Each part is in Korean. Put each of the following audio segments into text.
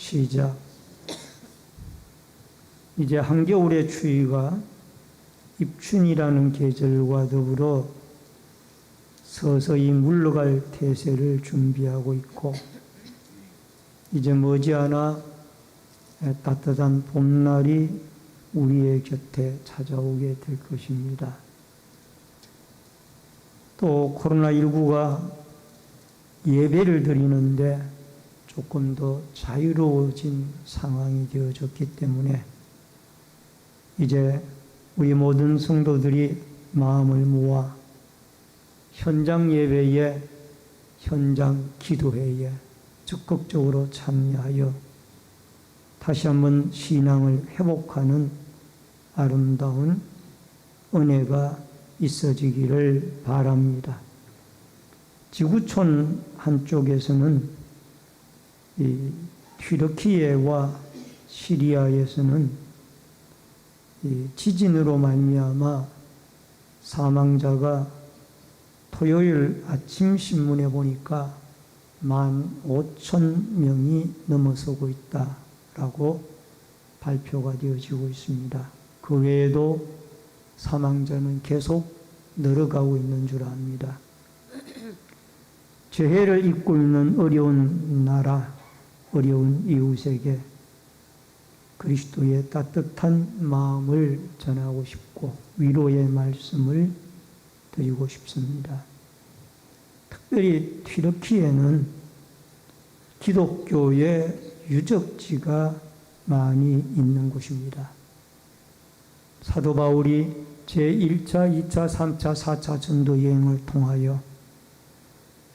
시작. 이제 한겨울의 추위가 입춘이라는 계절과 더불어 서서히 물러갈 태세를 준비하고 있고, 이제 머지않아 따뜻한 봄날이 우리의 곁에 찾아오게 될 것입니다. 또 코로나19가 예배를 드리는데 조금 더 자유로워진 상황이 되어졌기 때문에 이제 우리 모든 성도들이 마음을 모아 현장 예배에, 현장 기도회에 적극적으로 참여하여 다시 한번 신앙을 회복하는 아름다운 은혜가 있어지기를 바랍니다. 지구촌 한쪽에서는 이 튀르키예와 시리아에서는 이 지진으로 말미암아 사망자가 토요일 아침 신문에 보니까 15,000명이 넘어서고 있다라고 발표가 되어지고 있습니다. 그 외에도 사망자는 계속 늘어가고 있는 줄 압니다. 재해를 입고 있는 어려운 나라, 어려운 이웃에게 그리스도의 따뜻한 마음을 전하고 싶고 위로의 말씀을 드리고 싶습니다. 특별히 튀르키예는 기독교의 유적지가 많이 있는 곳입니다. 사도 바울이 제1차, 2차, 3차, 4차 전도 여행을 통하여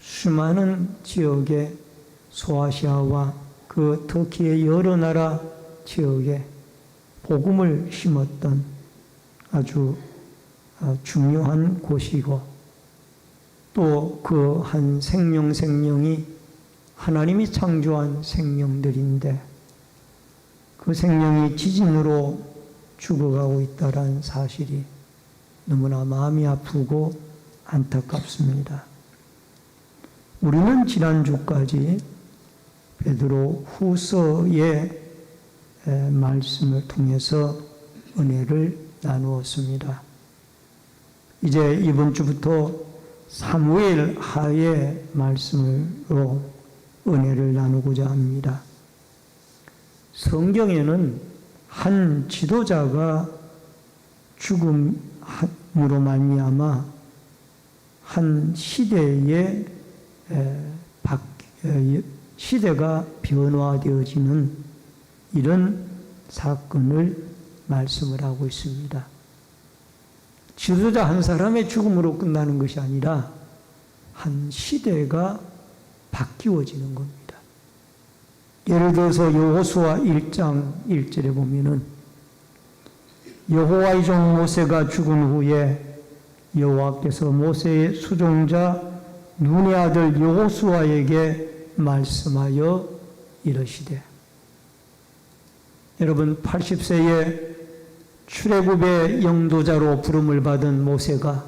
수많은 지역에 소아시아와 그 터키의 여러 나라 지역에 복음을 심었던 아주 중요한 곳이고, 또 그 한 생명이 하나님이 창조한 생명들인데 그 생명이 지진으로 죽어가고 있다는 사실이 너무나 마음이 아프고 안타깝습니다. 우리는 지난주까지 베드로 후서의 말씀을 통해서 은혜를 나누었습니다. 이제 이번 주부터 사무엘 하의 말씀으로 은혜를 나누고자 합니다. 성경에는 한 지도자가 죽음으로 말미암아 한 시대의 시대가 변화되어지는 이런 사건을 말씀을 하고 있습니다. 지도자 한 사람의 죽음으로 끝나는 것이 아니라 한 시대가 바뀌어지는 겁니다. 예를 들어서 여호수아 1장 1절에 보면은 여호와의 종 모세가 죽은 후에 여호와께서 모세의 수종자 눈의 아들 여호수아에게 말씀하여 이르시되, 여러분 80세에 출애굽의 영도자로 부름을 받은 모세가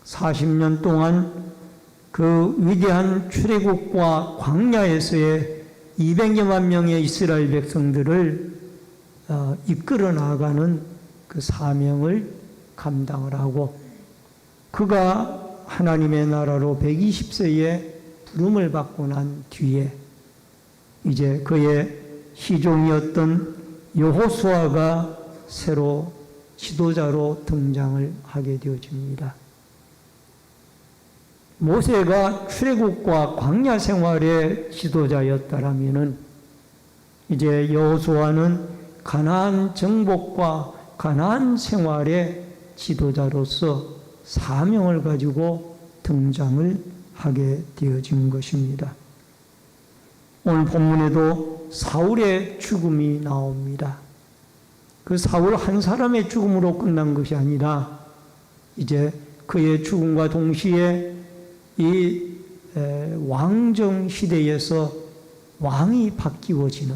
40년 동안 그 위대한 출애굽과 광야에서의 200여만 명의 이스라엘 백성들을 이끌어 나가는 그 사명을 감당을 하고, 그가 하나님의 나라로 120세에 부름을 받고 난 뒤에 이제 그의 시종이었던 여호수아가 새로 지도자로 등장을 하게 되어집니다. 모세가 출애굽과 광야 생활의 지도자였다라면은 이제 여호수아는 가나안 정복과 가나안 생활의 지도자로서 사명을 가지고 등장을 하게 되어진 것입니다. 오늘 본문에도 사울의 죽음이 나옵니다. 그 사울 한 사람의 죽음으로 끝난 것이 아니라 이제 그의 죽음과 동시에 이 왕정 시대에서 왕이 바뀌어지는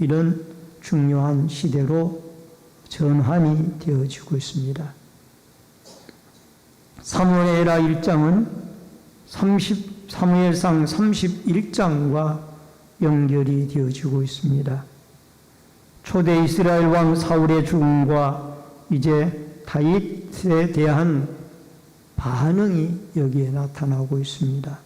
이런 중요한 시대로 전환이 되어지고 있습니다. 사무엘하 1장은 사무엘상 31장과 연결이 되어지고 있습니다. 초대 이스라엘 왕 사울의 죽음과 이제 다윗에 대한 반응이 여기에 나타나고 있습니다.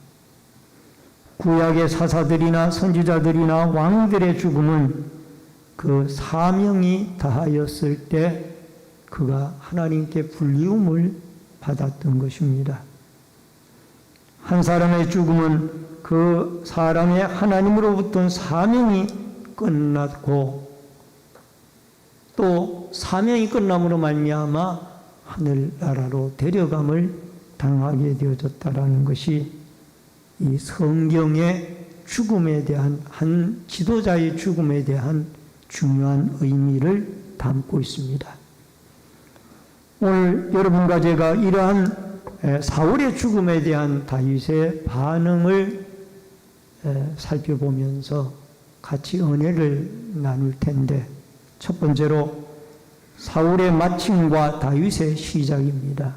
구약의 사사들이나 선지자들이나 왕들의 죽음은 그 사명이 다하였을 때 그가 하나님께 불리움을 받았던 것입니다. 한 사람의 죽음은 그 사람의 하나님으로부터 사명이 끝났고 또 사명이 끝남으로 말미암아 하늘나라로 데려감을 당하게 되어졌다라는 것이 이 성경의 죽음에 대한 한 지도자의 죽음에 대한 중요한 의미를 담고 있습니다. 오늘 여러분과 제가 이러한 사울의 죽음에 대한 다윗의 반응을 살펴보면서 같이 은혜를 나눌 텐데, 첫 번째로 사울의 마침과 다윗의 시작입니다.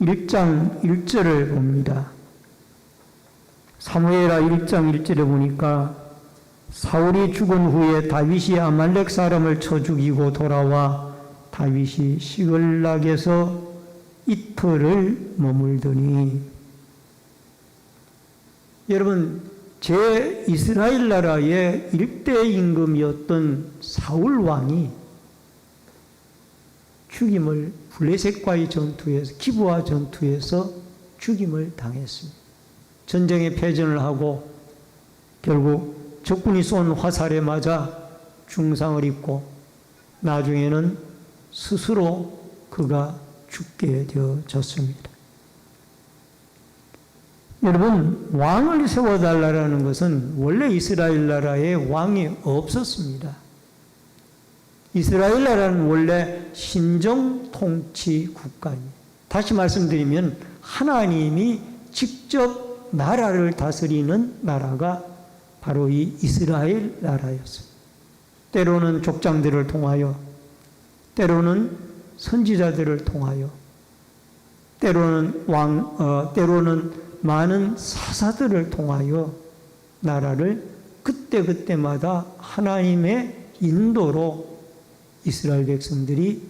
1장 1절을 봅니다. 사무엘하 1장 1절에 보니까 사울이 죽은 후에 다윗이 아말렉 사람을 쳐 죽이고 돌아와 다윗이 시글락에서 이틀을 머물더니, 여러분, 제 이스라엘 나라의 일대 임금이었던 사울 왕이 죽임을 블레셋과의 전투에서, 기브아 전투에서 죽임을 당했습니다. 전쟁에 패전을 하고 결국 적군이 쏜 화살에 맞아 중상을 입고 나중에는 스스로 그가 죽게 되어졌습니다. 여러분, 왕을 세워달라는 것은 원래 이스라엘 나라에 왕이 없었습니다. 이스라엘 나라는 원래 신정 통치 국가입니다. 다시 말씀드리면 하나님이 직접 나라를 다스리는 나라가 바로 이 이스라엘 나라였습니다. 때로는 족장들을 통하여, 때로는 선지자들을 통하여, 때로는 때로는 많은 사사들을 통하여 나라를 그때그때마다 하나님의 인도로 이스라엘 백성들이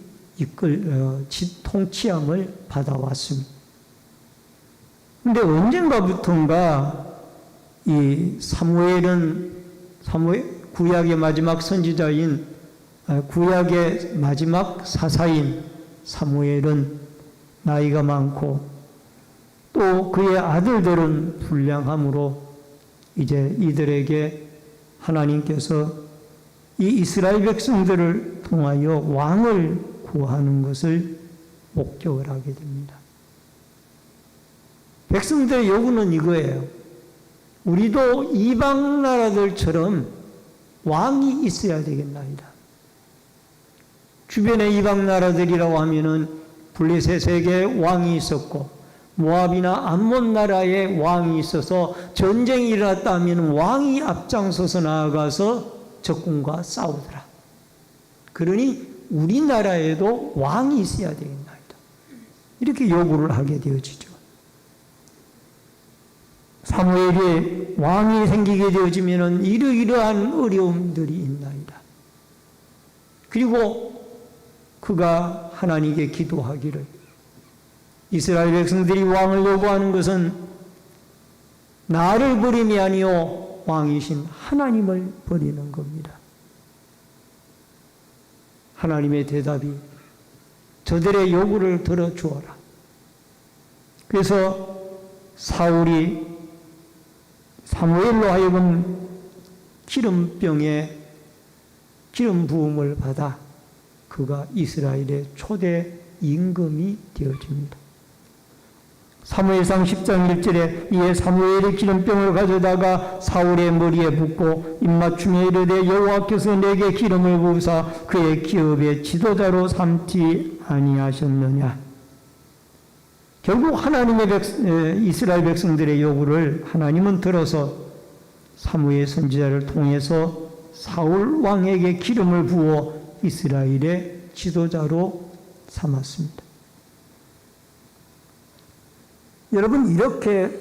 통치함을 받아왔습니다. 그런데 언젠가부터인가 이 구약의 마지막 선지자인, 구약의 마지막 사사인 사무엘은 나이가 많고 또 그의 아들들은 불량함으로 이제 이들에게 하나님께서 이 이스라엘 백성들을 통하여 왕을 구하는 것을 목격을 하게 됩니다. 백성들의 요구는 이거예요. 우리도 이방 나라들처럼 왕이 있어야 되겠나이다. 주변의 이방 나라들이라고 하면은 블레셋에게 왕이 있었고 모압이나 암몬 나라에 왕이 있어서 전쟁이 일어났다 하면 왕이 앞장서서 나아가서 적군과 싸우더라. 그러니 우리나라에도 왕이 있어야 되겠나이다. 이렇게 요구를 하게 되어지죠. 사무엘이 왕이 생기게 되어지면 이러이러한 어려움들이 있나이다. 그리고 그가 하나님께 기도하기를, 이스라엘 백성들이 왕을 요구하는 것은 나를 버림이 아니요 왕이신 하나님을 버리는 겁니다. 하나님의 대답이 저들의 요구를 들어주어라. 그래서 사울이 사무엘로 하여금 기름병에 기름 부음을 받아 그가 이스라엘의 초대 임금이 되어집니다. 사무엘상 10장 1절에 이에 사무엘이 기름병을 가져다가 사울의 머리에 붓고 입맞춤에 이르되 여호와께서 내게 기름을 부으사 그의 기업의 지도자로 삼지 아니하셨느냐. 결국 하나님의 이스라엘 백성들의 요구를 하나님은 들어서 사무엘 선지자를 통해서 사울 왕에게 기름을 부어 이스라엘의 지도자로 삼았습니다. 여러분, 이렇게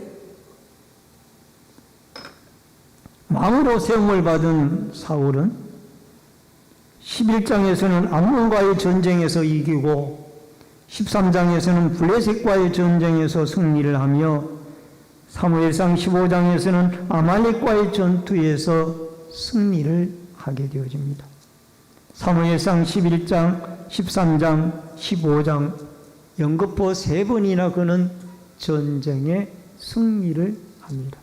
왕으로 세움을 받은 사울은 11장에서는 암몬과의 전쟁에서 이기고 13장에서는 블레셋과의 전쟁에서 승리를 하며 사무엘상 15장에서는 아말렉과의 전투에서 승리를 하게 되어집니다. 사무엘상 11장, 13장, 15장 연거푸 3번이나 그는 전쟁에 승리를 합니다.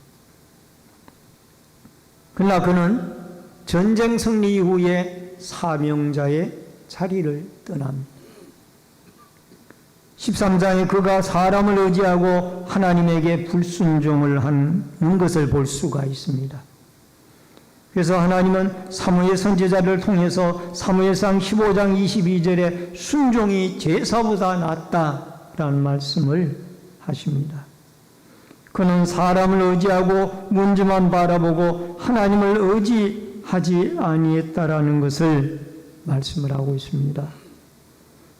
그러나 그는 전쟁 승리 이후에 사명자의 자리를 떠납니다. 13장에 그가 사람을 의지하고 하나님에게 불순종을 하는 것을 볼 수가 있습니다. 그래서 하나님은 사무엘 선지자를 통해서 사무엘상 15장 22절에 순종이 제사보다 낫다라는 말씀을 하십니다. 그는 사람을 의지하고 문제만 바라보고 하나님을 의지하지 아니했다라는 것을 말씀을 하고 있습니다.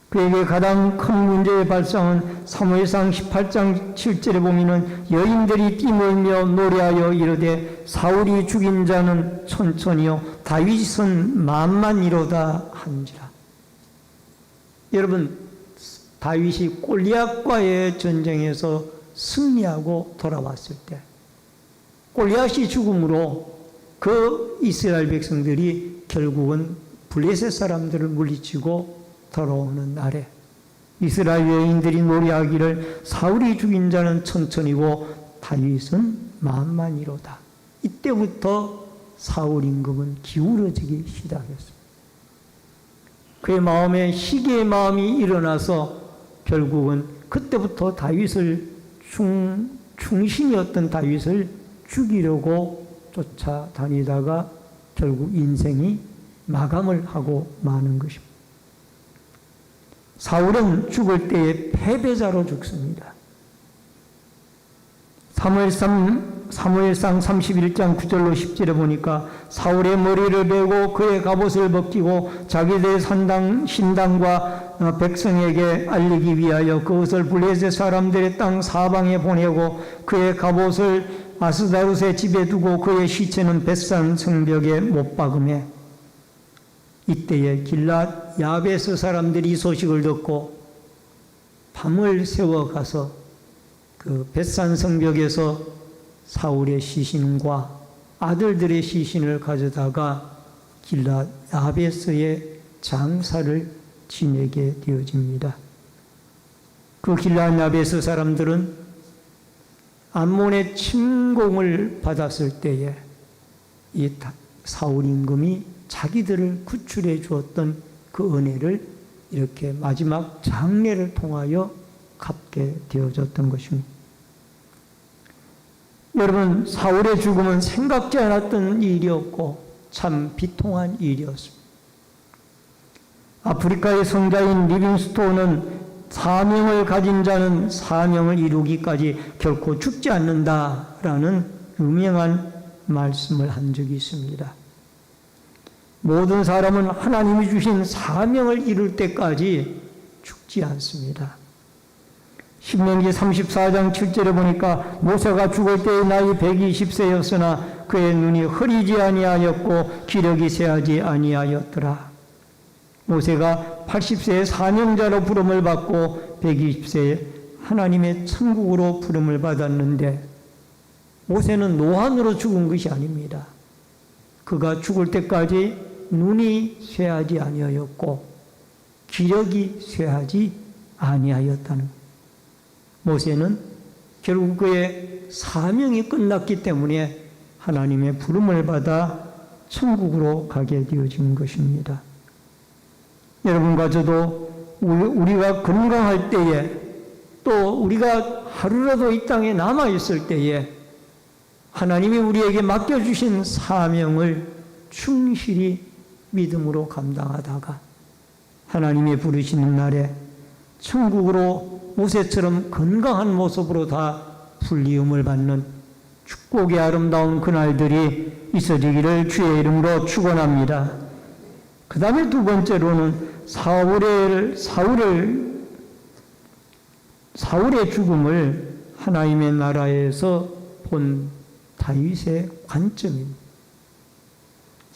그에게 가장 큰 문제의 발상은 사무엘상 18장 7절에 보면은 여인들이 띠몰며 노래하여 이르되 사울이 죽인 자는 천천히요 다윗은 만만이로다 한지라. 여러분, 다윗이 골리앗과의 전쟁에서 승리하고 돌아왔을 때 골리앗이 죽음으로 그 이스라엘 백성들이 결국은 블레셋 사람들을 물리치고 돌아오는 날에 이스라엘 여인들이 노래하기를 사울이 죽인 자는 천천히고 다윗은 만만이로다. 이때부터 사울 임금은 기울어지기 시작했습니다. 그의 마음에 시기의 마음이 일어나서 결국은 그때부터 다윗을 충신이었던 다윗을 죽이려고 쫓아다니다가 결국 인생이 마감을 하고 마는 것입니다. 사울은 죽을 때에 패배자로 죽습니다. 사무엘상 31장 9절로 10절에 보니까 사울의 머리를 베고 그의 갑옷을 벗기고 자기들의 신당과 백성에게 알리기 위하여 그것을 블레셋 사람들의 땅 사방에 보내고 그의 갑옷을 아스다롯의 집에 두고 그의 시체는 벳산 성벽에 못 박음에 이때에 길랏 야베스 사람들이 이 소식을 듣고 밤을 새워 가서 그 벳산 성벽에서 사울의 시신과 아들들의 시신을 가져다가 길랏 야베스의 장사를 지내게 되어집니다. 그 길랏 야베스 사람들은 암몬의 침공을 받았을 때에 이 사울 임금이 자기들을 구출해 주었던 그 은혜를 이렇게 마지막 장례를 통하여 갚게 되어졌던 것입니다. 여러분, 사울의 죽음은 생각지 않았던 일이었고 참 비통한 일이었습니다. 아프리카의 성자인 리빙스톤은 사명을 가진 자는 사명을 이루기까지 결코 죽지 않는다라는 유명한 말씀을 한 적이 있습니다. 모든 사람은 하나님이 주신 사명을 이룰 때까지 죽지 않습니다. 신명기 34장 7절에 보니까 모세가 죽을 때의 나이 120세였으나 그의 눈이 흐리지 아니하였고 기력이 쇠하지 아니하였더라. 모세가 80세의 사명자로 부름을 받고 120세에 하나님의 천국으로 부름을 받았는데 모세는 노환으로 죽은 것이 아닙니다. 그가 죽을 때까지 눈이 쇠하지 아니하였고 기력이 쇠하지 아니하였다는 것. 모세는 결국 그의 사명이 끝났기 때문에 하나님의 부름을 받아 천국으로 가게 되어진 것입니다. 여러분과 저도 우리가 건강할 때에 또 우리가 하루라도 이 땅에 남아있을 때에 하나님이 우리에게 맡겨주신 사명을 충실히 믿음으로 감당하다가 하나님이 부르시는 날에 천국으로 모세처럼 건강한 모습으로 다 불리움을 받는 축복의 아름다운 그날들이 있어지기를 주의 이름으로 축원합니다. 그 다음에 두 번째로는 사울의 죽음을 하나님의 나라에서 본 다윗의 관점입니다.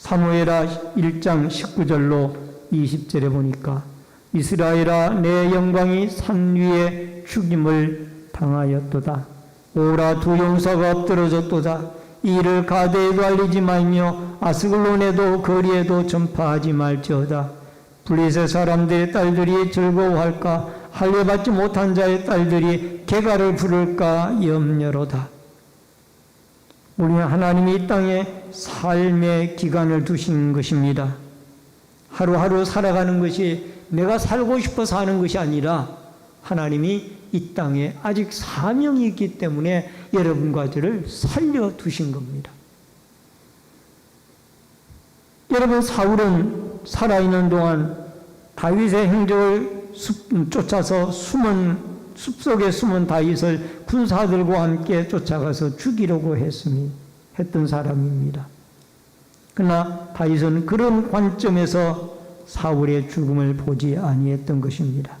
사무엘하 1장 19절로 20절에 보니까 이스라엘아 내 영광이 산 위에 죽임을 당하였도다. 오라 두 용사가 엎드러졌도다. 이 일을 가데에도 알리지 말며 아스글론에도 거리에도 전파하지 말지어다. 블레셋 사람들의 딸들이 즐거워할까? 할례받지 못한 자의 딸들이 개가를 부를까 염려로다. 우리는 하나님이 이 땅에 삶의 기간을 두신 것입니다. 하루하루 살아가는 것이 내가 살고 싶어서 하는 것이 아니라 하나님이 이 땅에 아직 사명이 있기 때문에 여러분과 저를 살려두신 겁니다. 여러분, 사울은 살아있는 동안 다윗의 행적을 쫓아서 숲속에 숨은 다윗을 군사들과 함께 쫓아가서 죽이려고 했던 사람입니다. 그러나 다윗은 그런 관점에서 사울의 죽음을 보지 아니했던 것입니다.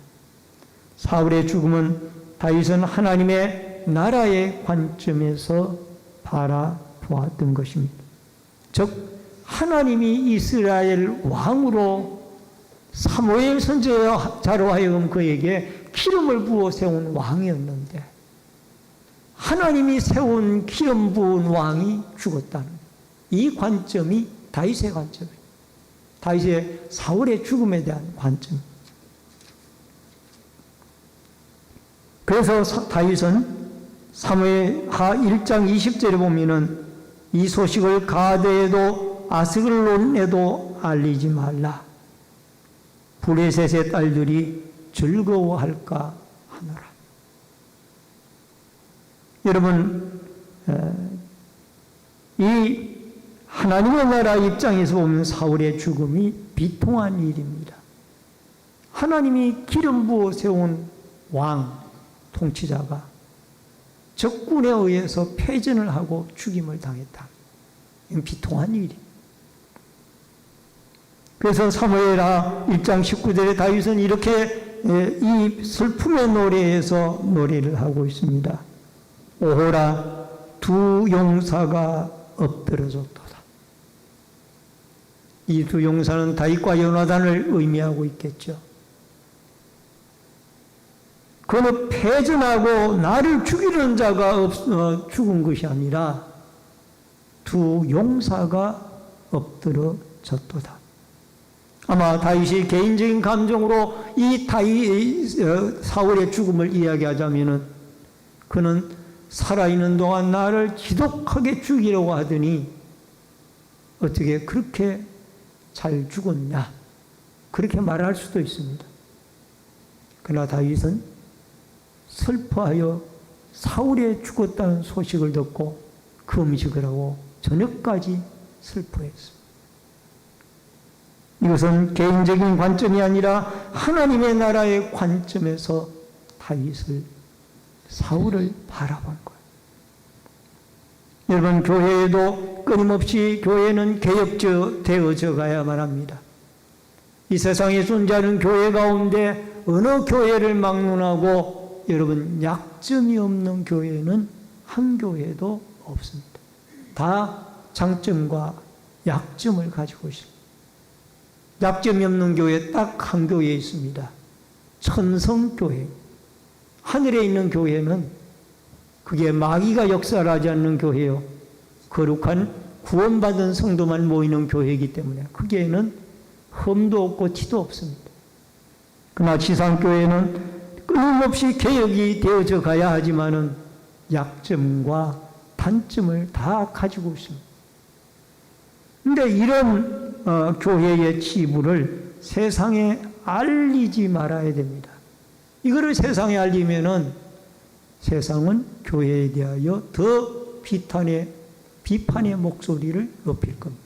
사울의 죽음은 다윗은 하나님의 나라의 관점에서 바라보았던 것입니다. 즉 하나님이 이스라엘 왕으로 사무엘 선지자로 하여금 그에게 기름을 부어 세운 왕이었는데 하나님이 세운 기름 부은 왕이 죽었다는 이 관점이 다윗의 관점이에요. 다윗의 사울의 죽음에 대한 관점. 그래서 다윗은 사무엘하 1장 20절에 보면은 이 소식을 가데에도 아스글론에도 알리지 말라. 블레셋의 딸들이 즐거워할까 하노라. 여러분, 이 하나님의 나라 입장에서 보면 사울의 죽음이 비통한 일입니다. 하나님이 기름 부어 세운 왕, 통치자가 적군에 의해서 패전을 하고 죽임을 당했다. 이건 비통한 일이에요. 그래서 사무엘하 1장 19절에 다윗은 이렇게 이 슬픔의 노래에서 노래를 하고 있습니다. 오호라 두 용사가 엎드러졌도다. 이 두 용사는 다윗과 요나단을 의미하고 있겠죠. 그는 패전하고 나를 죽이는 자가 죽은 것이 아니라 두 용사가 엎드러졌도다. 아마 다윗이 개인적인 감정으로 이 사울의 죽음을 이야기하자면은 그는 살아있는 동안 나를 지독하게 죽이려고 하더니 어떻게 그렇게 잘 죽었냐, 그렇게 말할 수도 있습니다. 그러나 다윗은 슬퍼하여 사울이 죽었다는 소식을 듣고 금식을 하고 저녁까지 슬퍼했습니다. 이것은 개인적인 관점이 아니라 하나님의 나라의 관점에서 다윗을, 사울을 바라본 거예요. 여러분, 교회에도 끊임없이 교회는 개혁되어져 가야만 합니다. 이 세상에 존재하는 교회 가운데 어느 교회를 막론하고 여러분 약점이 없는 교회는 한 교회도 없습니다. 다 장점과 약점을 가지고 있습니다. 약점이 없는 교회 딱 한 교회 있습니다. 천성교회. 하늘에 있는 교회는 그게 마귀가 역사하지 않는 교회요. 거룩한 구원받은 성도만 모이는 교회이기 때문에 거기에는 흠도 없고 티도 없습니다. 그러나 지상교회는 끊임없이 개혁이 되어져 가야 하지만은 약점과 단점을 다 가지고 있습니다. 그런데 이런 교회의 치부를 세상에 알리지 말아야 됩니다. 이거를 세상에 알리면은 세상은 교회에 대하여 더 비판의 목소리를 높일 겁니다.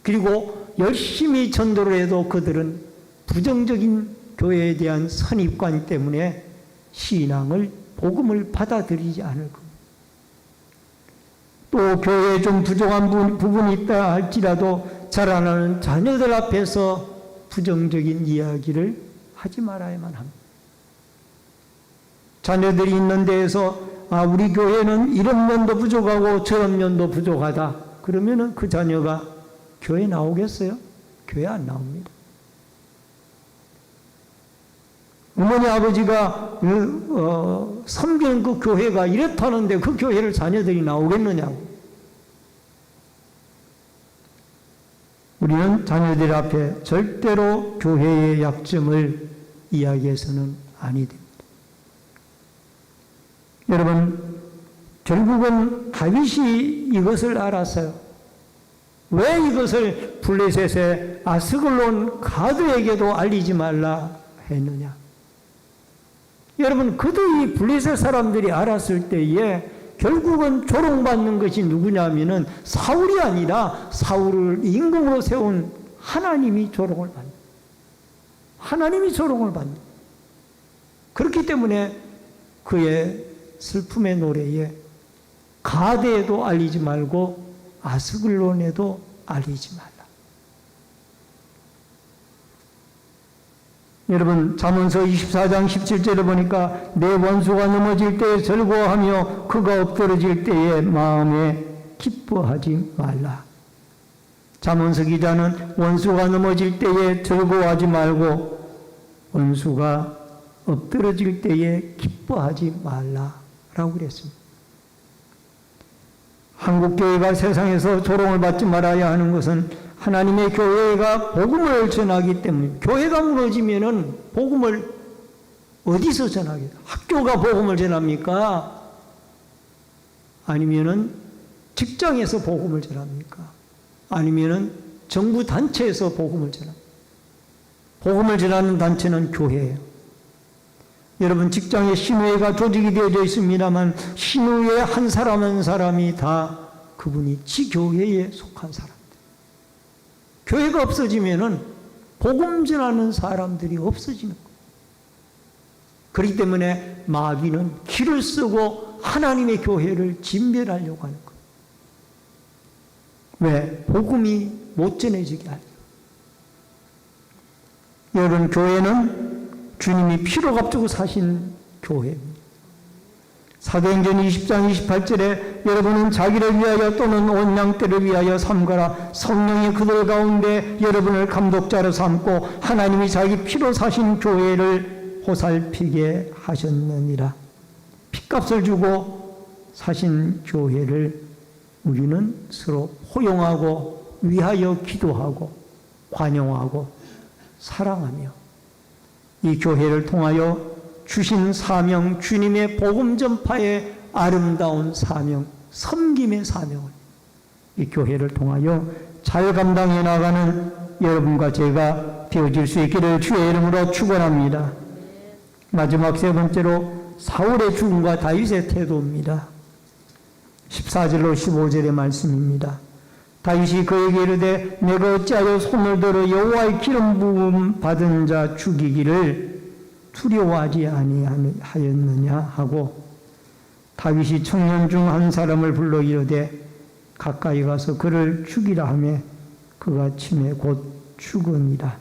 그리고 열심히 전도를 해도 그들은 부정적인 교회에 대한 선입관 때문에 신앙을, 복음을 받아들이지 않을 겁니다. 또 교회에 좀 부족한 부분이 있다 할지라도 자라나는 자녀들 앞에서 부정적인 이야기를 하지 말아야만 합니다. 자녀들이 있는 데에서 우리 교회는 이런 면도 부족하고 저런 면도 부족하다. 그러면은 그 자녀가 교회 나오겠어요? 교회 안 나옵니다. 어머니 아버지가 섬기는 그 교회가 이렇다는데 그 교회를 자녀들이 나오겠느냐고. 우리는 자녀들 앞에 절대로 교회의 약점을 이야기해서는 아니 됩니다. 여러분, 결국은 다윗이 이것을 알았어요. 왜 이것을 블레셋의 아스글론 가드에게도 알리지 말라 했느냐? 여러분, 그들이 블레셋 사람들이 알았을 때에 결국은 조롱받는 것이 누구냐면은 사울이 아니라 사울을 임금으로 세운 하나님이 조롱을 받는. 하나님이 조롱을 받는. 그렇기 때문에 그의 슬픔의 노래에 가데에도 알리지 말고 아스글론에도 알리지 말라. 여러분, 잠언서 24장 17절에 보니까 내 원수가 넘어질 때에 즐거워하며 그가 엎드러질 때에 마음에 기뻐하지 말라. 잠언서 기자는 원수가 넘어질 때에 즐거워하지 말고 원수가 엎드러질 때에 기뻐하지 말라라고 그랬습니다. 한국교회가 세상에서 조롱을 받지 말아야 하는 것은 하나님의 교회가 복음을 전하기 때문에, 교회가 무너지면은 복음을 어디서 전하겠다? 학교가 복음을 전합니까? 아니면은 직장에서 복음을 전합니까? 아니면은 정부 단체에서 복음을 전합니까? 복음을 전하는 단체는 교회예요. 여러분, 직장에 신우회가 조직이 되어져 있습니다만 신우회 한 사람 한 사람이 다 그분이 지교회에 속한 사람. 교회가 없어지면은 복음 전하는 사람들이 없어지는 거예요. 그렇기 때문에 마귀는 길을 쓰고 하나님의 교회를 진멸하려고 하는 거예요. 왜? 복음이 못 전해지게 하려고. 여러분, 교회는 주님이 피로 값주고 사신 교회입니다. 사도행전 20장 28절에 여러분은 자기를 위하여 또는 온 양떼를 위하여 삼가라. 성령이 그들 가운데 여러분을 감독자로 삼고 하나님이 자기 피로 사신 교회를 보살피게 하셨느니라. 핏값을 주고 사신 교회를 우리는 서로 포용하고 위하여 기도하고 환영하고 사랑하며 이 교회를 통하여 주신 사명, 주님의 복음 전파의 아름다운 사명, 섬김의 사명을 이 교회를 통하여 잘 감당해 나가는 여러분과 제가 되어질 수 있기를 주의 이름으로 축원합니다. 마지막 세 번째로 사울의 죽음과 다윗의 태도입니다. 14절로 15절의 말씀입니다. 다윗이 그에게 이르되 내가 어찌하여 손을 들어 여호와의 기름 부음 받은 자 죽이기를 두려워하지 아니하였느냐 하고 다윗이 청년 중 한 사람을 불러 이르되 가까이 가서 그를 죽이라 하매 그가 침에 곧 죽으니라.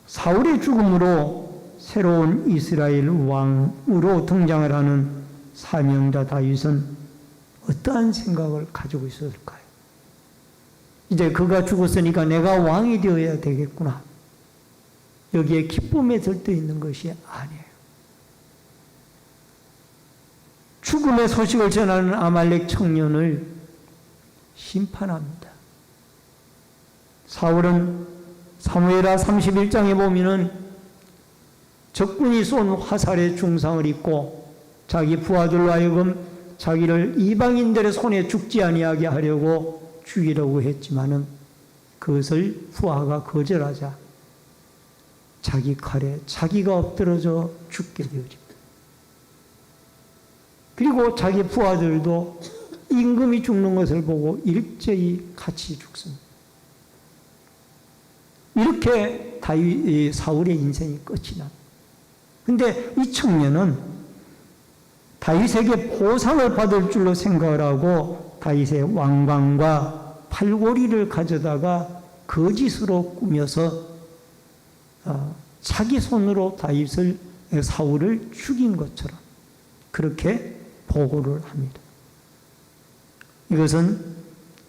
사울의 죽음으로 새로운 이스라엘 왕으로 등장을 하는 사명자 다윗은 어떠한 생각을 가지고 있었을까요? 이제 그가 죽었으니까 내가 왕이 되어야 되겠구나. 여기에 기쁨에 들떠 있는 것이 아니에요. 죽음의 소식을 전하는 아말렉 청년을 심판합니다. 사울은 사무엘하 31장에 보면은 적군이 쏜 화살에 중상을 입고 자기 부하들로 하여금 자기를 이방인들의 손에 죽지 아니하게 하려고 죽이려고 했지만은 그것을 부하가 거절하자 자기 칼에 자기가 엎드러져 죽게 되어집니다. 그리고 자기 부하들도 임금이 죽는 것을 보고 일제히 같이 죽습니다. 이렇게 사울의 인생이 끝이 납니다. 그런데 이 청년은 다윗에게 보상을 받을 줄로 생각을 하고 다윗의 왕관과 팔고리를 가져다가 거짓으로 꾸며서 자기 손으로 사울을 죽인 것처럼 그렇게 보고를 합니다. 이것은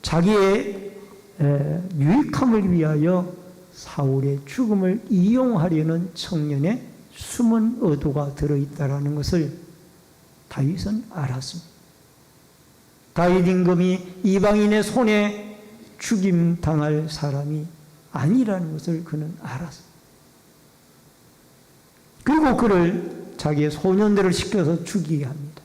자기의 유익함을 위하여 사울의 죽음을 이용하려는 청년의 숨은 의도가 들어있다는 것을 다윗은 알았습니다. 다윗 임금이 이방인의 손에 죽임당할 사람이 아니라는 것을 그는 알았습니다. 그리고 그를 자기의 소년들을 시켜서 죽이게 합니다.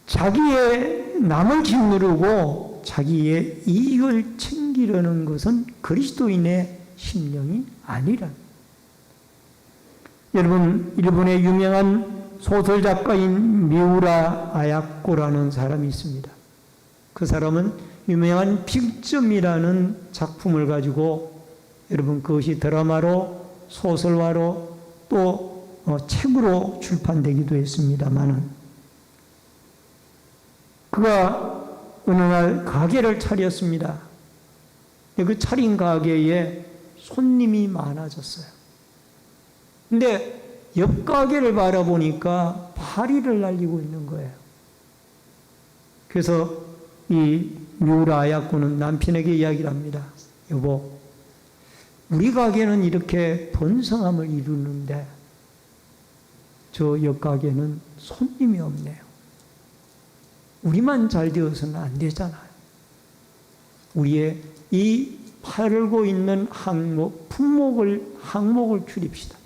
자기의 남을 짓누르고 자기의 이익을 챙기려는 것은 그리스도인의 심령이 아니라. 여러분, 일본의 유명한 소설 작가인 미우라 아야코라는 사람이 있습니다. 그 사람은 유명한 빅점이라는 작품을 가지고 여러분 그것이 드라마로 소설화로 또 책으로 출판되기도 했습니다만은 그가 어느 날 가게를 차렸습니다. 그 차린 가게에 손님이 많아졌어요. 근데 옆 가게를 바라보니까 파리를 날리고 있는 거예요. 그래서 이 미우라 아야코는 남편에게 이야기를 합니다. 여보, 우리 가게는 이렇게 번성함을 이루는데 저 옆 가게는 손님이 없네요. 우리만 잘 되어서는 안 되잖아요. 우리의 이 팔고 있는 항목을 줄입시다.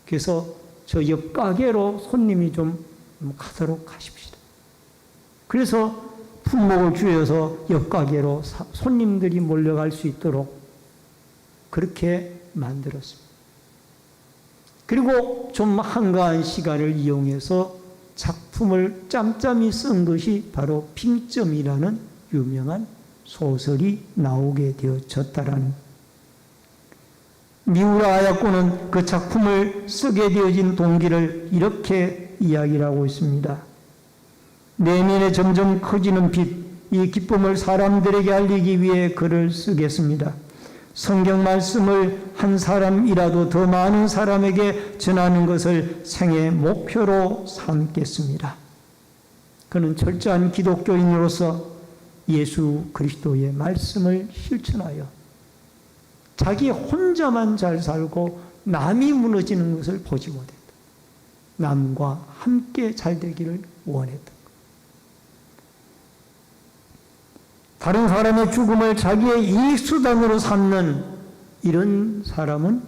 그래서 저 옆 가게로 손님이 좀 가도록 하십시다. 그래서 품목을 줄여서 옆 가게로 손님들이 몰려갈 수 있도록 그렇게 만들었습니다. 그리고 좀 한가한 시간을 이용해서 작품을 짬짬이 쓴 것이 바로 빙점이라는 유명한 소설이 나오게 되어졌다라는. 미우라 아야코는 그 작품을 쓰게 되어진 동기를 이렇게 이야기를 하고 있습니다. 내면에 점점 커지는 빛, 이 기쁨을 사람들에게 알리기 위해 글을 쓰겠습니다. 성경 말씀을 한 사람이라도 더 많은 사람에게 전하는 것을 생애 목표로 삼겠습니다. 그는 철저한 기독교인으로서 예수 그리스도의 말씀을 실천하여 자기 혼자만 잘 살고 남이 무너지는 것을 보지 못했다. 남과 함께 잘 되기를 원했다. 다른 사람의 죽음을 자기의 이익수단으로 삼는 이런 사람은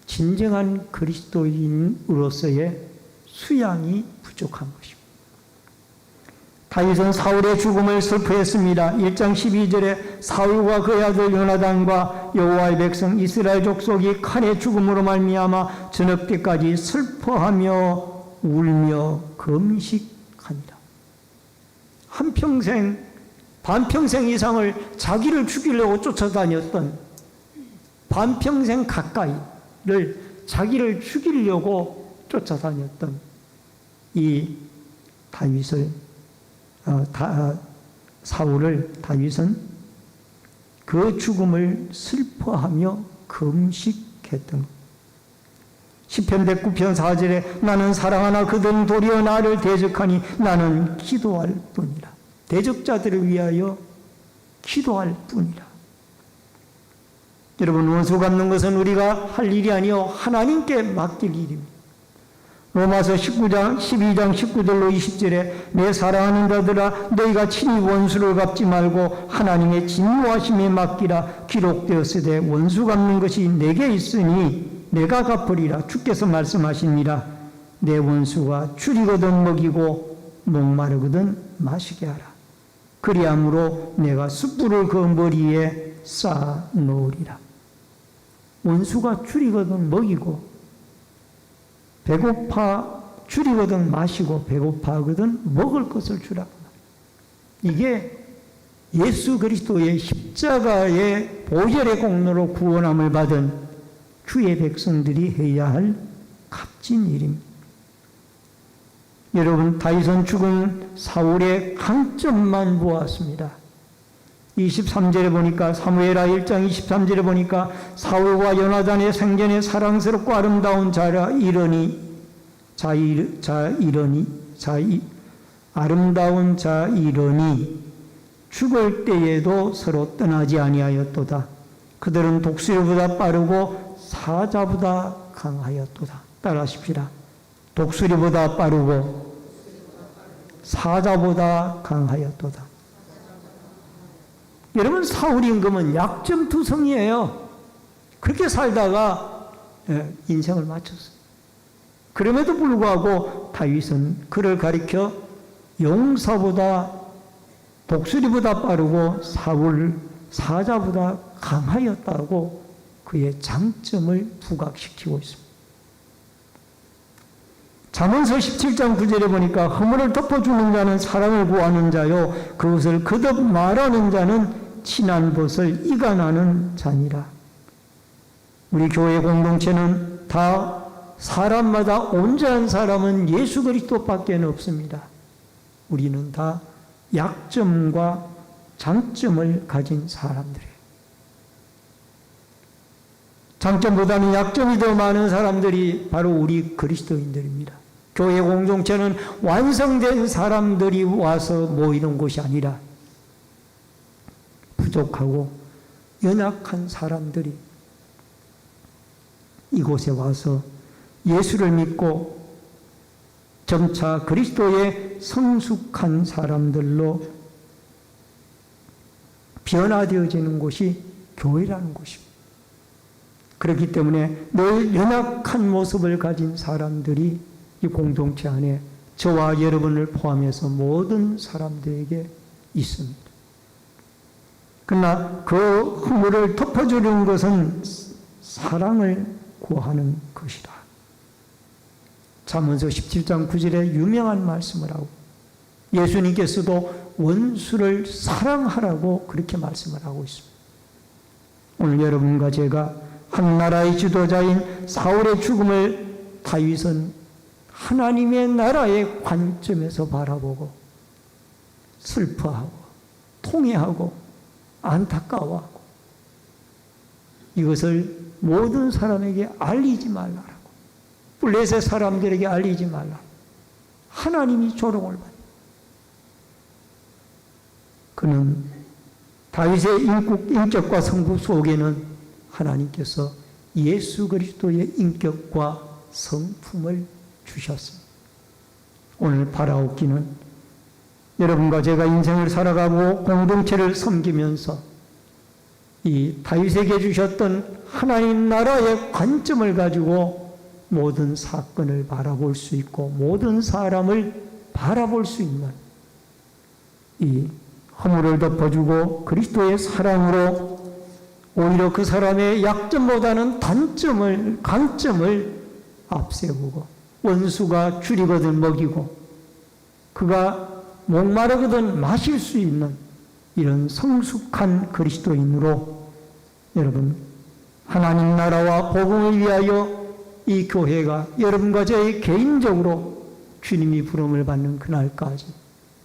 진정한 그리스도인으로서의 수양이 부족한 것입니다. 다윗은 사울의 죽음을 슬퍼했습니다. 1장 12절에 사울과 그의 아들 요나단과 여호와의 백성 이스라엘 족속이 칼의 죽음으로 말미암아 저녁때까지 슬퍼하며 울며 금식하니라. 반평생 이상을 자기를 죽이려고 쫓아다녔던, 반평생 가까이를 자기를 죽이려고 쫓아다녔던 이 사울을 다윗은 그 죽음을 슬퍼하며 금식했던 것. 시편 109편 4절에 나는 사랑하나 그들은 도리어 나를 대적하니 나는 기도할 뿐이라. 대적자들을 위하여 기도할 뿐이라. 여러분, 원수 갚는 것은 우리가 할 일이 아니요 하나님께 맡길 일입니다. 로마서 12장 19절로 20절에 내 사랑하는 자들아 너희가 친히 원수를 갚지 말고 하나님의 진노하심에 맡기라. 기록되었으되 원수 갚는 것이 내게 있으니 내가 갚으리라. 주께서 말씀하시니라. 내 원수가 줄이거든 먹이고 목마르거든 마시게 하라. 그리함으로 내가 숯불을 그 머리에 쌓아 놓으리라. 원수가 줄이거든 먹이고 줄이거든 마시고 배고파하거든 먹을 것을 주라. 이게 예수 그리스도의 십자가의 보혈의 공로로 구원함을 받은 주의 백성들이 해야 할 값진 일입니다. 여러분, 다윗은 죽은 사울의 강점만 보았습니다. 23절에 보니까, 사무엘하 1장 23절에 보니까 사울과 요나단의 생전에 사랑스럽고 아름다운 아름다운 자 이러니 죽을 때에도 서로 떠나지 아니하였도다. 그들은 독수리보다 빠르고 사자보다 강하였도다. 따라하십시다. 독수리보다 빠르고 사자보다 강하였도다. 여러분, 사울 임금은 약점투성이에요. 그렇게 살다가 인생을 마쳤어요. 그럼에도 불구하고 다윗은 그를 가리켜 용사보다 독수리보다 빠르고 사자보다 강하였다고 그의 장점을 부각시키고 있습니다. 잠언서 17장 9절에 보니까 허물을 덮어주는 자는 사랑을 구하는 자요 그것을 거듭 말하는 자는 친한 벗을 이간하는 자니라. 우리 교회 공동체는 다 사람마다 온전한 사람은 예수 그리스도밖에 없습니다. 우리는 다 약점과 장점을 가진 사람들이에요. 장점보다는 약점이 더 많은 사람들이 바로 우리 그리스도인들입니다. 교회 공동체는 완성된 사람들이 와서 모이는 곳이 아니라 부족하고 연약한 사람들이 이곳에 와서 예수를 믿고 점차 그리스도의 성숙한 사람들로 변화되어지는 곳이 교회라는 곳입니다. 그렇기 때문에 늘 연약한 모습을 가진 사람들이 이 공동체 안에 저와 여러분을 포함해서 모든 사람들에게 있습니다. 그러나 그 허물을 덮어주는 것은 사랑을 구하는 것이다. 잠언서 17장 9절에 유명한 말씀을 하고 예수님께서도 원수를 사랑하라고 그렇게 말씀을 하고 있습니다. 오늘 여러분과 제가 한 나라의 지도자인 사울의 죽음을 다윗은 하나님의 나라의 관점에서 바라보고 슬퍼하고 통회하고 안타까워하고 이것을 모든 사람에게 알리지 말라라고, 블레셋 사람들에게 알리지 말라. 하나님이 조롱을 받는. 그는 다윗의 인격과 성품 속에는 하나님께서 예수 그리스도의 인격과 성품을 주셨습니다. 오늘 바라옵기는 여러분과 제가 인생을 살아가고 공동체를 섬기면서 이 다윗에게 주셨던 하나님 나라의 관점을 가지고 모든 사건을 바라볼 수 있고 모든 사람을 바라볼 수 있는 이 허물을 덮어주고 그리스도의 사랑으로 오히려 그 사람의 약점보다는 단점을, 강점을 앞세우고 원수가 줄이거든 먹이고 그가 목마르거든 마실 수 있는 이런 성숙한 그리스도인으로 여러분 하나님 나라와 복음을 위하여 이 교회가 여러분과 저희 개인적으로 주님이 부름을 받는 그날까지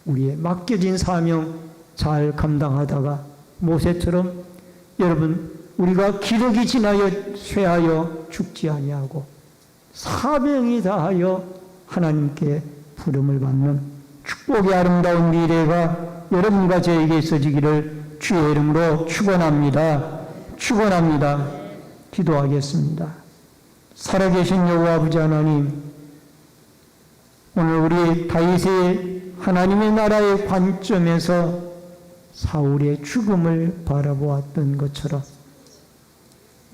우리의 맡겨진 사명 잘 감당하다가 모세처럼 여러분 우리가 기력이 지나여 쇠하여 죽지 아니하고 사명이 다하여 하나님께 부름을 받는 축복의 아름다운 미래가 여러분과 저에게 있어지기를 주의 이름으로 축원합니다. 축원합니다. 기도하겠습니다. 살아계신 여호와 아버지 하나님, 오늘 우리 다윗의 하나님의 나라의 관점에서 사울의 죽음을 바라보았던 것처럼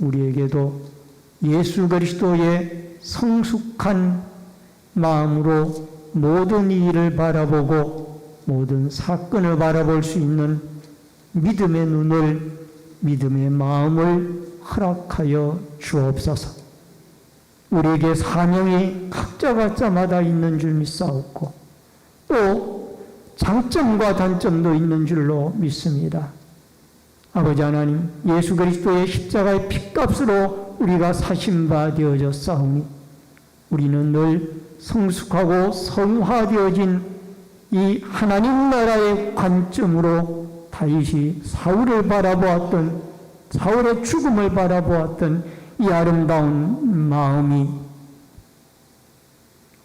우리에게도 예수 그리스도의 성숙한 마음으로 모든 일을 바라보고 모든 사건을 바라볼 수 있는 믿음의 눈을, 믿음의 마음을 허락하여 주옵소서. 우리에게 사명이 각자마다 있는 줄 믿사옵고 또 장점과 단점도 있는 줄로 믿습니다. 아버지 하나님, 예수 그리스도의 십자가의 핏값으로 우리가 사신 바 되어졌사오니 우리는 늘 성숙하고 성화되어진 이 하나님 나라의 관점으로 다윗이 사울을 바라보았던, 사울의 죽음을 바라보았던 이 아름다운 마음이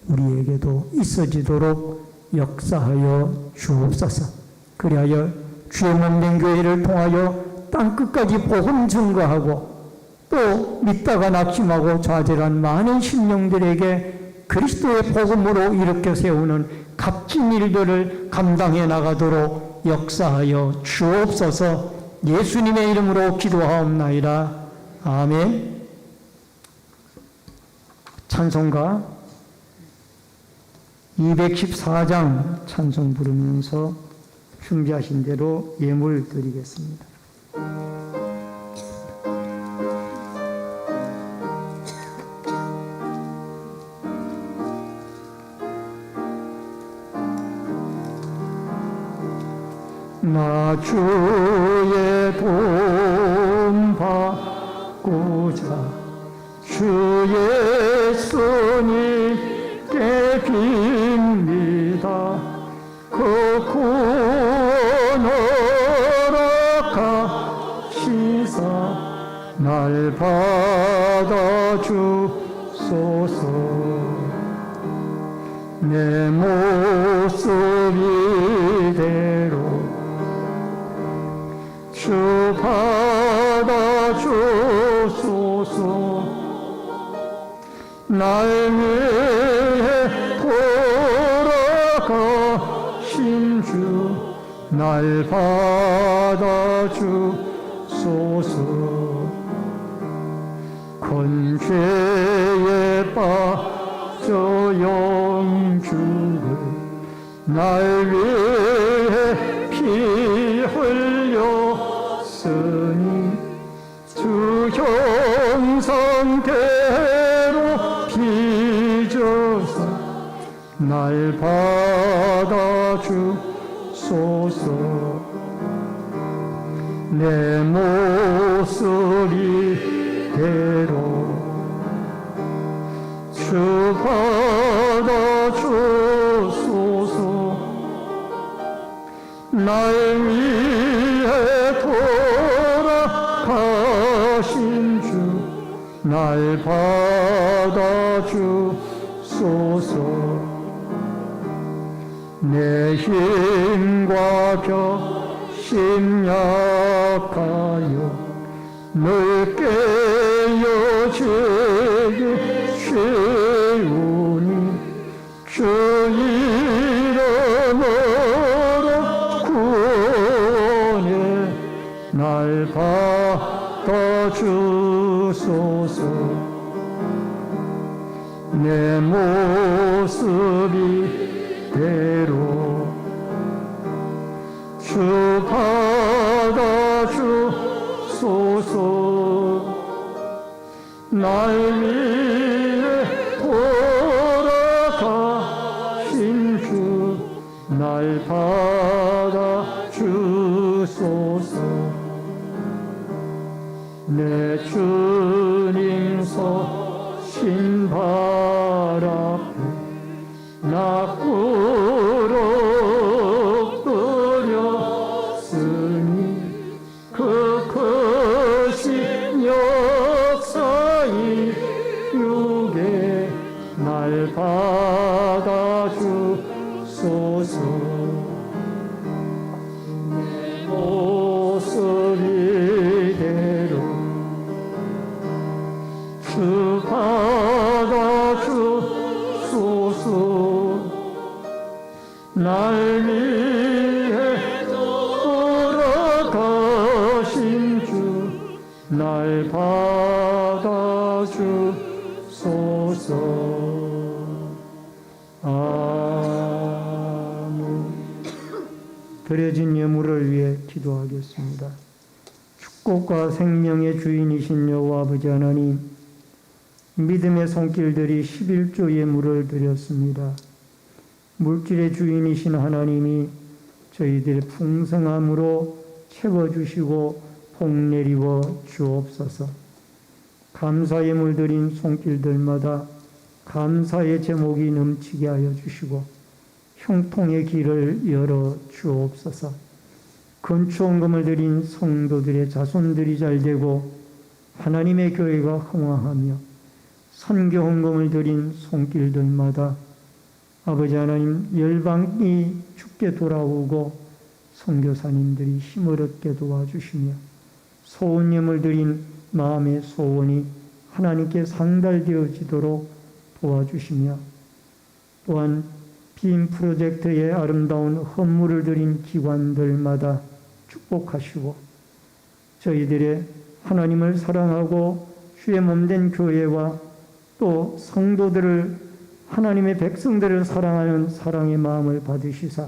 우리에게도 있어지도록 역사하여 주옵소서. 그리하여 주의 몸된 교회를 통하여 땅끝까지 복음 증거하고 또 믿다가 낙심하고 좌절한 많은 심령들에게 그리스도의 복음으로 일으켜 세우는 값진 일들을 감당해 나가도록 역사하여 주옵소서. 예수님의 이름으로 기도하옵나이다. 아멘. 찬송가 214장 찬송 부르면서 준비하신 대로 예물 드리겠습니다. 나 주의 돈 받고자 주 예수님께 빕니다. 그 구원 허락하시사 날 받아주소서. 내 모습 이대로 주 받아주소서. 날 위해 돌아가신 주 날 받아주소서. 건죄에 빠져 영주를 날 위해 피 흘렸으니 주 형상대로 빚어서 날 받아주소서. 내 모습 이대로 주 받아주소서. 날 위해 돌아가신 주 날 받아주소서. 내 힘과 벽심 약하여 늘 깨어지기 쉬우니 주 이름으로 구원해 날 받아주소서. 내 모습이 대로 주 받아주소서. 날 위해 돌아가신 주 날 받아주소서. 내 주님 서신 발 앞에 나 꾸룩 끓였으니 그 크신 역사의 육에 날 받아주소서. 내 모습 이대로 주 받아주소서. 날 위해 돌아가신 주 날 받아주소서. 아멘. 드려진 예물을 위해 기도하겠습니다. 축복과 생명의 주인이신 여호와 아버지 하나님, 믿음의 손길들이 11조 예물을 드렸습니다. 물질의 주인이신 하나님이 저희들의 풍성함으로 채워주시고 복 내리워 주옵소서. 감사 예물 드린 손길들마다 감사의 제목이 넘치게 하여 주시고 형통의 길을 열어 주옵소서. 건축원금을 드린 성도들의 자손들이 잘되고 하나님의 교회가 흥왕하며 선교헌금을 드린 손길들마다 아버지 하나님 열방이 주께 돌아오고 선교사님들이 힘을 얻게 도와주시며 소원념을 드린 마음의 소원이 하나님께 상달되어지도록 도와주시며 또한 빔 프로젝트의 아름다운 헌물을 드린 기관들마다 축복하시고 저희들의 하나님을 사랑하고 주의 몸된 교회와 또 성도들을 하나님의 백성들을 사랑하는 사랑의 마음을 받으시사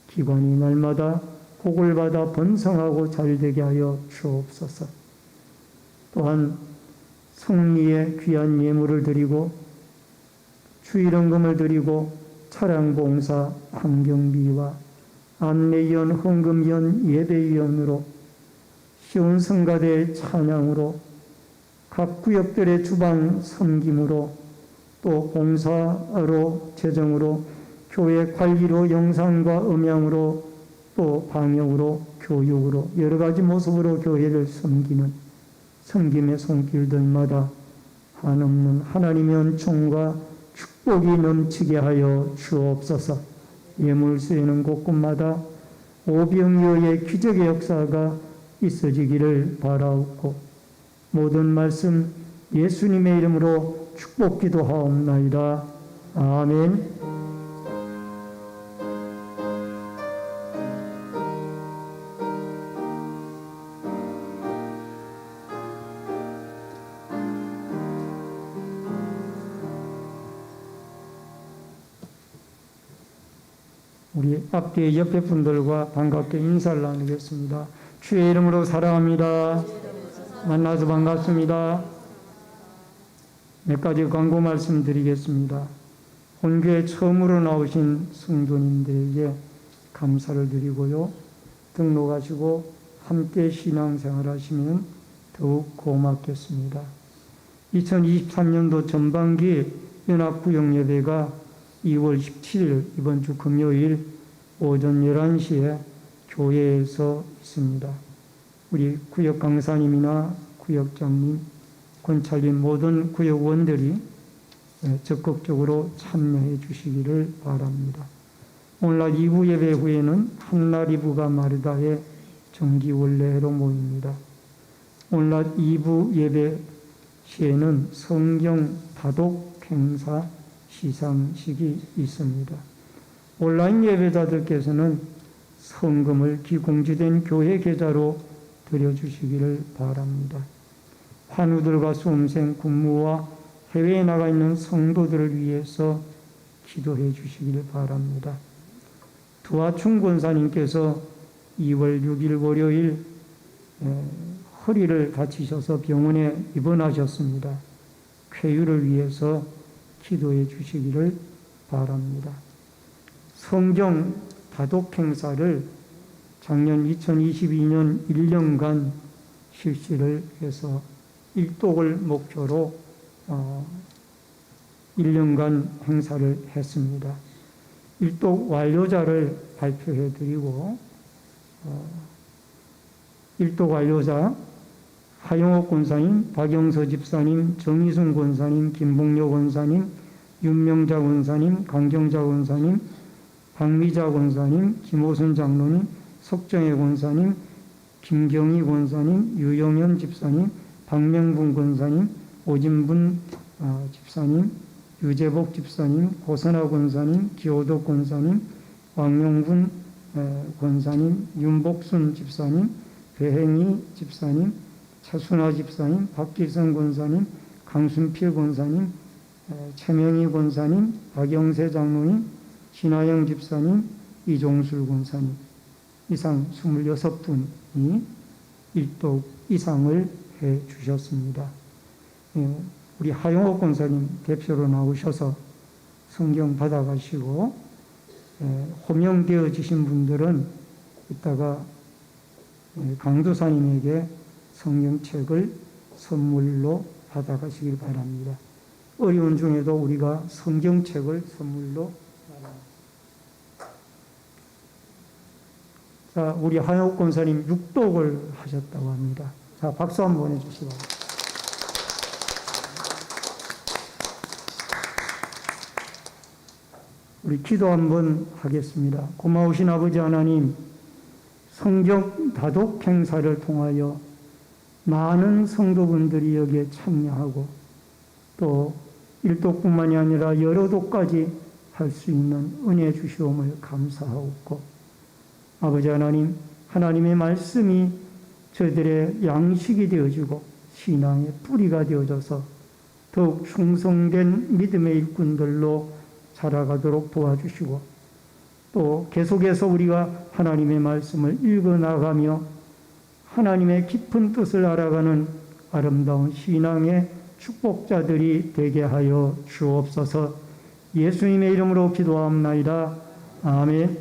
기관이 날마다 복을 받아 번성하고 잘되게 하여 주옵소서. 또한 성리에 귀한 예물을 드리고 주일헌금을 드리고 차량봉사, 환경비와 안내위원, 헌금위원, 예배위원으로 시온 성가대의 찬양으로 각 구역들의 주방 섬김으로 또 봉사로 재정으로 교회 관리로 영상과 음향으로 또 방역으로 교육으로 여러 가지 모습으로 교회를 섬기는 섬김의 손길들마다 한없는 하나님의 은총과 축복이 넘치게 하여 주옵소서. 예물 쓰이는 곳곳마다 오병이어의 기적의 역사가 있어지기를 바라옵고 모든 말씀 예수님의 이름으로 축복 기도하옵나이다. 아멘. 우리 앞뒤 옆에 분들과 반갑게 인사를 나누겠습니다. 주의 이름으로 사랑합니다. 만나서 반갑습니다. 몇 가지 광고 말씀드리겠습니다. 본교에 처음으로 나오신 성도님들에게 감사를 드리고요. 등록하시고 함께 신앙생활 하시면 더욱 고맙겠습니다. 2023년도 전반기 연합구역예배가 2월 17일 이번 주 금요일 오전 11시에 교회에서 있습니다. 우리 구역 강사님이나 구역장님, 권찰님 모든 구역원들이 적극적으로 참여해 주시기를 바랍니다. 오늘날 2부 예배 후에는 한날 2부가 마르다의 정기원례로 모입니다. 오늘날 2부 예배 시에는 성경 다독 행사 시상식이 있습니다. 온라인 예배자들께서는 성금을 기공지된 교회 계좌로 드려주시기를 바랍니다. 환우들과 수험생, 군무와 해외에 나가 있는 성도들을 위해서 기도해 주시기를 바랍니다. 두하충 권사님께서 2월 6일 월요일 허리를 다치셔서 병원에 입원하셨습니다. 쾌유를 위해서 기도해 주시기를 바랍니다. 성경 다독 행사를 작년 2022년 1년간 실시를 해서 일독을 목표로 1년간 행사를 했습니다. 일독 완료자를 발표해 드리고 일독 완료자 하영옥 권사님, 박영서 집사님, 정희순 권사님, 김봉료 권사님, 윤명자 권사님, 강경자 권사님, 박미자 권사님, 김호순 장로님, 석정혜 권사님, 김경희 권사님, 유영현 집사님, 박명분 권사님, 오진분 집사님, 유재복 집사님, 고선아 권사님, 기호덕 권사님, 왕용분 권사님, 윤복순 집사님, 배행희 집사님, 차순아 집사님, 박기성 권사님, 강순필 권사님, 최명희 권사님, 박영세 장로님, 진하영 집사님, 이종술 권사님 이상 26분이 일독 이상을 해 주셨습니다. 우리 하용옥 권사님 대표로 나오셔서 성경 받아가시고 호명되어지신 분들은 이따가 강도사님에게 성경책을 선물로 받아가시길 바랍니다. 어려운 중에도 우리가 성경책을 선물로 받아갑니다. 자, 우리 하영옥 권사님 육독을 하셨다고 합니다. 자, 박수 한번 보내주시기 바랍니다. 우리 기도 한번 하겠습니다. 고마우신 아버지 하나님, 성경 다독 행사를 통하여 많은 성도분들이 여기에 참여하고 또 1독뿐만이 아니라 여러 독까지 할 수 있는 은혜 주시옵을 감사하옵고, 아버지 하나님, 하나님의 말씀이 저희들의 양식이 되어지고 신앙의 뿌리가 되어져서 더욱 충성된 믿음의 일꾼들로 자라가도록 도와주시고, 또 계속해서 우리가 하나님의 말씀을 읽어나가며 하나님의 깊은 뜻을 알아가는 아름다운 신앙의 축복자들이 되게 하여 주옵소서. 예수님의 이름으로 기도합나이다. 아멘.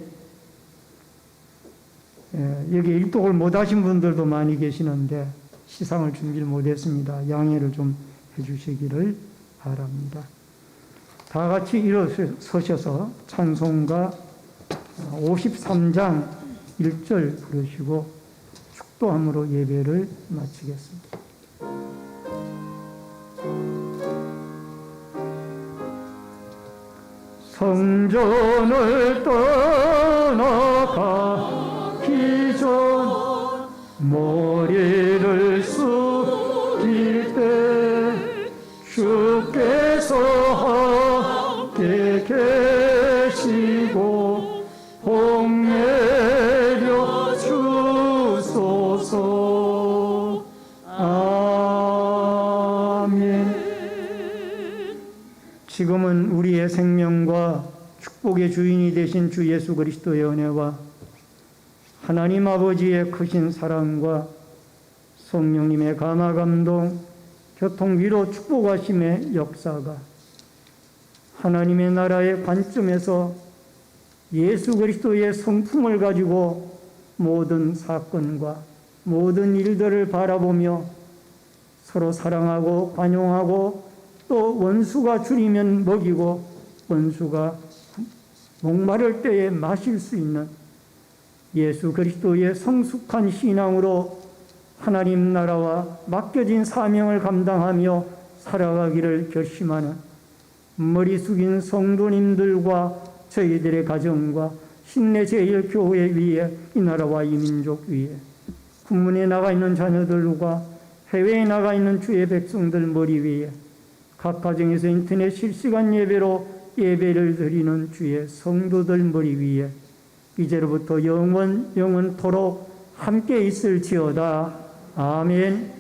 여기 일독을 못하신 분들도 많이 계시는데 시상을 준비를 못했습니다. 양해를 좀 해주시기를 바랍니다. 다 같이 일어서셔서 찬송가 53장 1절 부르시고 축도함으로 예배를 마치겠습니다. 성전을 떠나가기 전 머리를 숙일 때 주께서 함께 계시고 복 내려 주소서. 아멘. 지금은 우리의 생명과 축복의 주인이 되신 주 예수 그리스도의 은혜와 하나님 아버지의 크신 사랑과 성령님의 감화 감동, 교통 위로 축복하심의 역사가 하나님의 나라의 관점에서 예수 그리스도의 성품을 가지고 모든 사건과 모든 일들을 바라보며 서로 사랑하고 관용하고 또 원수가 줄이면 먹이고 원수가 목마를 때에 마실 수 있는 예수 그리스도의 성숙한 신앙으로 하나님 나라와 맡겨진 사명을 감당하며 살아가기를 결심하는 머리 숙인 성도님들과 저희들의 가정과 신내 제일교회 위에 이 나라와 이 민족 위에 군문에 나가 있는 자녀들과 해외에 나가 있는 주의 백성들 머리 위에 각 가정에서 인터넷 실시간 예배로 예배를 드리는 주의 성도들 머리 위에 이제로부터 영원토록 함께 있을지어다. 아멘.